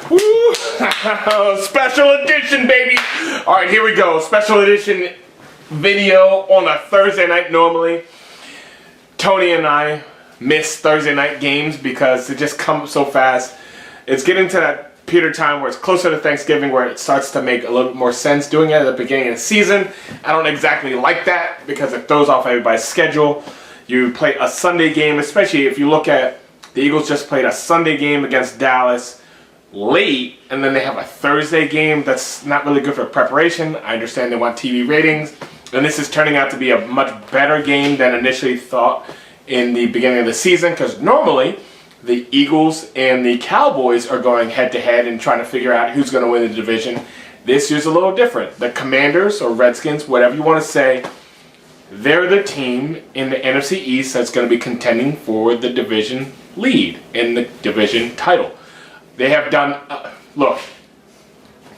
Woo! Special edition, baby! Alright, here we go. Special edition video on a Thursday night. Normally, Tony and I miss Thursday night games because it just comes so fast. It's getting to that period of time where it's closer to Thanksgiving where it starts to make a little bit more sense doing it at the beginning of the season. I don't exactly like that because it throws off everybody's schedule. You play a Sunday game, especially if you look at the Eagles just played a Sunday game against Dallas late, and then they have a Thursday game that's not really good for preparation. I understand they want TV ratings, and this is turning out to be a much better game than initially thought in the beginning of the season, because normally the Eagles and the Cowboys are going head-to-head and trying to figure out who's going to win the division. This year's a little different. The Commanders, or Redskins, whatever you want to say, they're the team in the NFC East that's going to be contending for the division lead in the division title. They have done, look,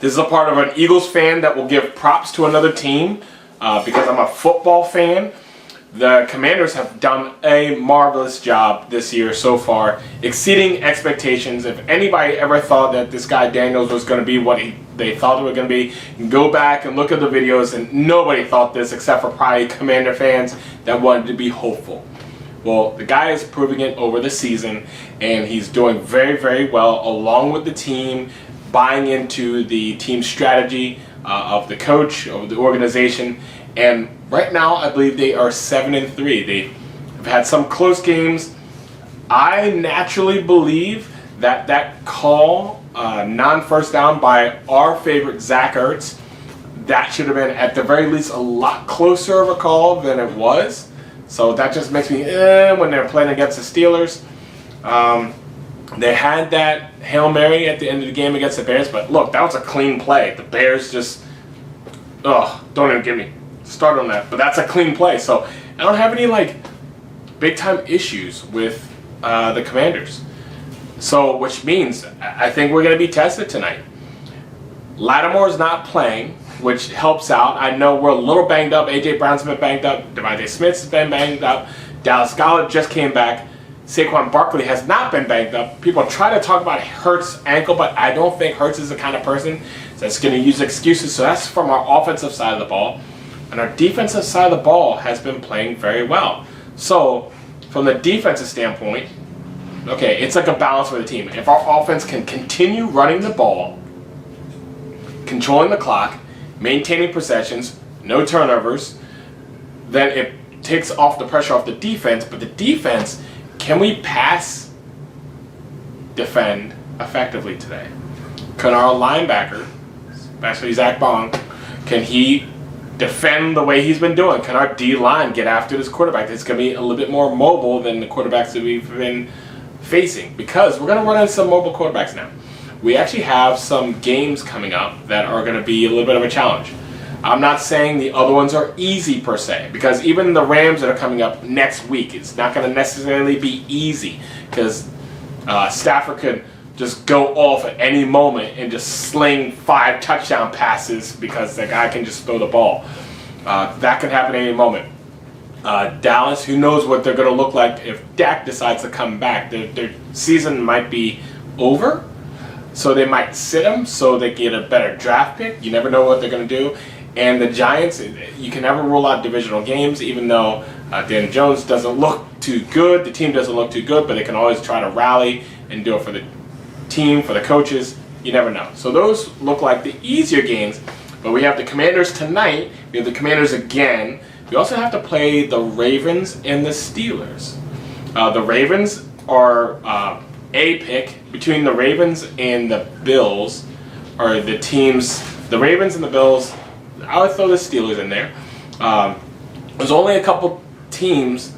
this is a part of an Eagles fan that will give props to another team because I'm a football fan. The Commanders have done a marvelous job this year so far, exceeding expectations. If anybody ever thought that this guy Daniels was going to be what they thought it was going to be, go back and look at the videos, and nobody thought this except for probably Commander fans that wanted to be hopeful. Well, the guy is proving it over the season, and he's doing very, very well along with the team, buying into the team strategy of the coach, of the organization, and right now I believe they are 7-3. They've had some close games. I naturally believe that that call, non-first down by our favorite Zach Ertz, that should have been at the very least a lot closer of a call than it was. So that just makes me when they're playing against the Steelers. They had that Hail Mary at the end of the game against the Bears, but look, that was a clean play. The Bears just, don't even get me started on that. But that's a clean play. So I don't have any like big time issues with the Commanders. So which means I think we're going to be tested tonight. Lattimore's not playing, which helps out. I know we're a little banged up. A.J. Brown's been banged up. Devontae Smith's been banged up. Dallas Goedert just came back. Saquon Barkley has not been banged up. People try to talk about Hurts' ankle, but I don't think Hurts is the kind of person that's going to use excuses. So that's from our offensive side of the ball. And our defensive side of the ball has been playing very well. So from the defensive standpoint, okay, it's like a balance for the team. If our offense can continue running the ball, controlling the clock, maintaining possessions, no turnovers, then it takes off the pressure off the defense. But the defense, can we pass defend effectively today? Can our linebacker, especially Zach Bond, can he defend the way he's been doing? Can our D-line get after this quarterback that's going to be a little bit more mobile than the quarterbacks that we've been facing? Because we're going to run into some mobile quarterbacks now. We actually have some games coming up that are going to be a little bit of a challenge. I'm not saying the other ones are easy per se, because even the Rams that are coming up next week, it's not going to necessarily be easy, because Stafford could just go off at any moment and just sling 5 touchdown passes because the guy can just throw the ball. That can happen at any moment. Dallas, who knows what they're going to look like if Dak decides to come back. Their season might be over. So they might sit him so they get a better draft pick. You never know what they're going to do. And the Giants, you can never rule out divisional games, even though Daniel Jones doesn't look too good. The team doesn't look too good, but they can always try to rally and do it for the team, for the coaches. You never know. So those look like the easier games. But we have the Commanders tonight. We have the Commanders again. We also have to play the Ravens and the Steelers. The Ravens are a pick. Between the Ravens and the Bills are the teams. The Ravens and the Bills, I would throw the Steelers in there. There's only a couple teams,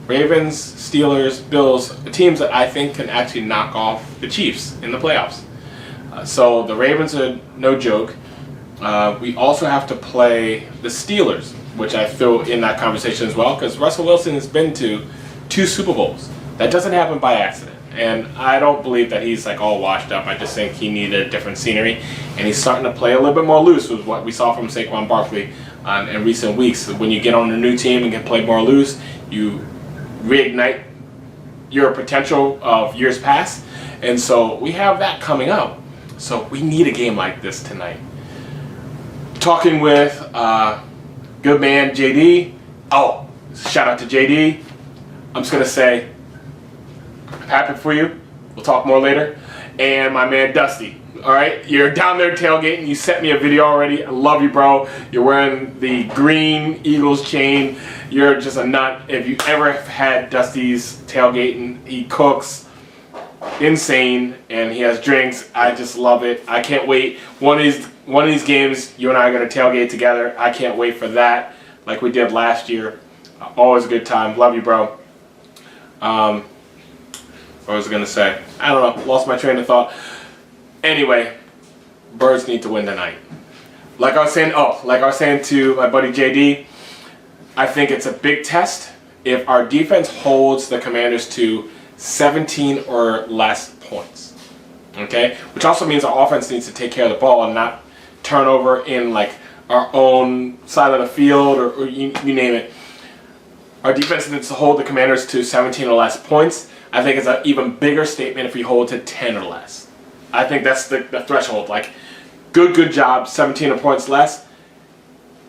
Ravens, Steelers, Bills, teams that I think can actually knock off the Chiefs in the playoffs. So the Ravens are no joke. We also have to play the Steelers, which I throw in that conversation as well, because Russell Wilson has been to 2 Super Bowls. That doesn't happen by accident. And I don't believe that he's like all washed up. I just think he needed a different scenery. And he's starting to play a little bit more loose with what we saw from Saquon Barkley in recent weeks. When you get on a new team and can play more loose, you reignite your potential of years past. And so we have that coming up. So we need a game like this tonight. Talking with good man JD. Oh, shout out to JD. I'm just going to say, I'm happy for you. We'll talk more later. And my man Dusty. Alright, you're down there tailgating. You sent me a video already. I love you, bro. You're wearing the green Eagles chain. You're just a nut. If you ever had Dusty's tailgating, he cooks insane and he has drinks. I just love it. I can't wait. One of these games, you and I are going to tailgate together. I can't wait for that, like we did last year. Always a good time. Love you, bro. What was I going to say? I don't know. Lost my train of thought. Anyway, Birds need to win tonight. Like I was saying to my buddy JD, I think it's a big test if our defense holds the Commanders to 17 or less points. Okay? Which also means our offense needs to take care of the ball and not turn over in like our own side of the field or you name it. Our defense needs to hold the Commanders to 17 or less points. I think it's an even bigger statement if we hold to 10 or less. I think that's the threshold. Like, good job, 17 points less.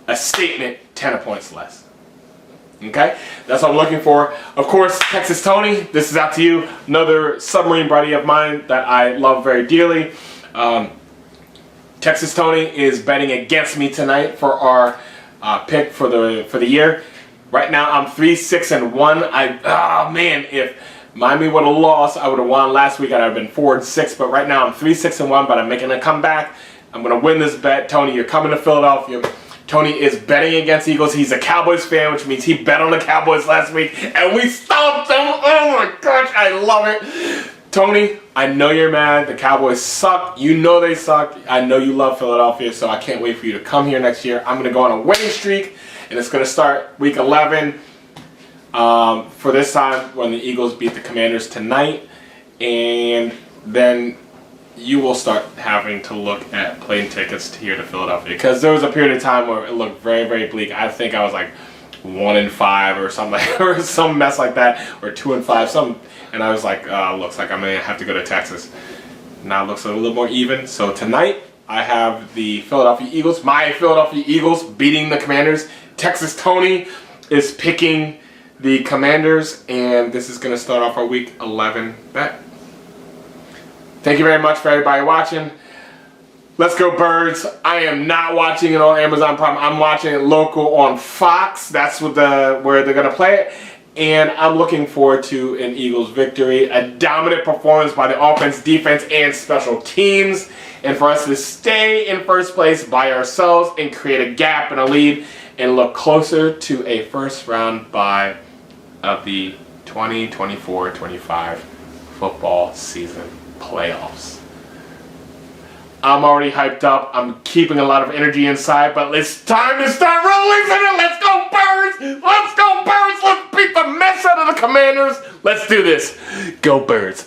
A statement, 10 points less. Okay? That's what I'm looking for. Of course, Texas Tony, this is out to you. Another submarine buddy of mine that I love very dearly. Texas Tony is betting against me tonight for our pick for the year. Right now, I'm 3-6-1. Oh man, if Miami would have lost, I would have won last week. I'd have been 4-6. But right now, I'm 3-6-1. But I'm making a comeback. I'm going to win this bet. Tony, you're coming to Philadelphia. Tony is betting against Eagles. He's a Cowboys fan, which means he bet on the Cowboys last week, and we stomped them. Oh my gosh, I love it. Tony, I know you're mad. The Cowboys suck. You know they suck. I know you love Philadelphia, so I can't wait for you to come here next year. I'm going to go on a winning streak, and it's going to start week 11 for this time when the Eagles beat the Commanders tonight, and then you will start having to look at plane tickets here to Philadelphia, because there was a period of time where it looked very, very bleak. I think I was like 1-5 or something, or some mess like that, or 2-5, and I was like, looks like I'm gonna have to go to Texas. Now it looks a little more even. So tonight I have the Philadelphia Eagles, my Philadelphia Eagles, beating the Commanders. Texas Tony is picking the Commanders, and this is gonna start off our week 11 bet. Thank you very much for everybody watching. Let's go Birds. I am not watching it on Amazon Prime. I'm watching it local on Fox. That's where they're going to play it. And I'm looking forward to an Eagles victory. A dominant performance by the offense, defense, and special teams. And for us to stay in first place by ourselves and create a gap and a lead and look closer to a first round bye of the 2024-25 football season playoffs. I'm already hyped up. I'm keeping a lot of energy inside, but it's time to start releasing it. Let's go Birds! Let's go Birds! Let's beat the mess out of the Commanders. Let's do this. Go Birds.